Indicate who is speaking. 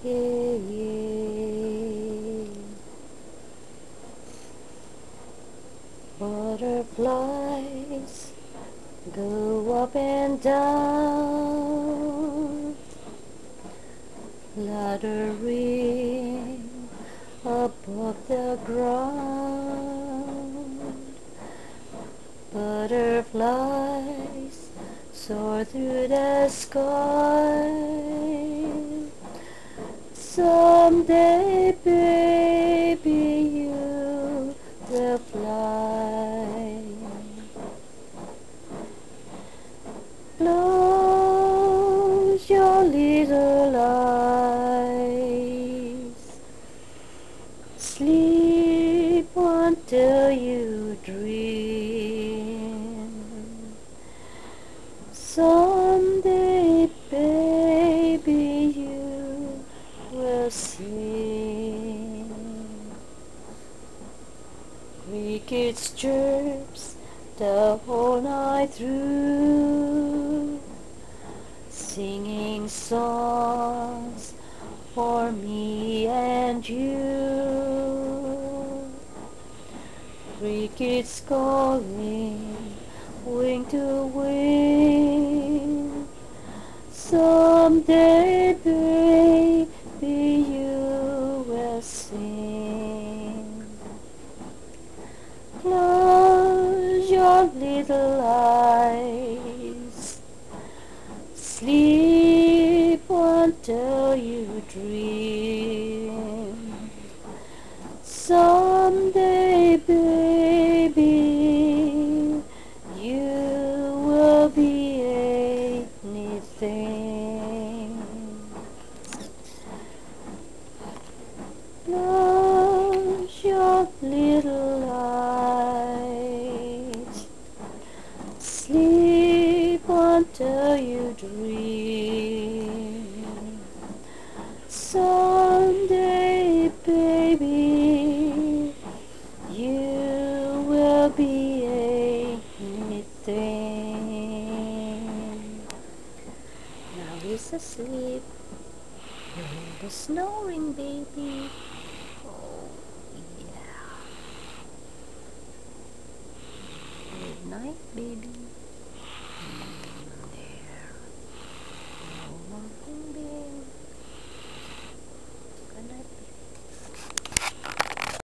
Speaker 1: Yeah, yeah. Butterflies go up and down, fluttering above the ground. Butterflies soar through the sky. Someday, baby, you will fly. Close your little eyes. Sleep until you dream. Someday, baby, you will sing. Crickets chirps the whole night through, singing songs for me and you. Crickets calling, wing to wing. Someday, baby, you will sing. Close your little eyes. Sleep until you dream. Someday, baby, you will be anything. Close your little eyes. Sleep until you dream. Someday, baby, you will be anything. Now he's asleep. The snoring baby. Oh, yeah. Good night, baby.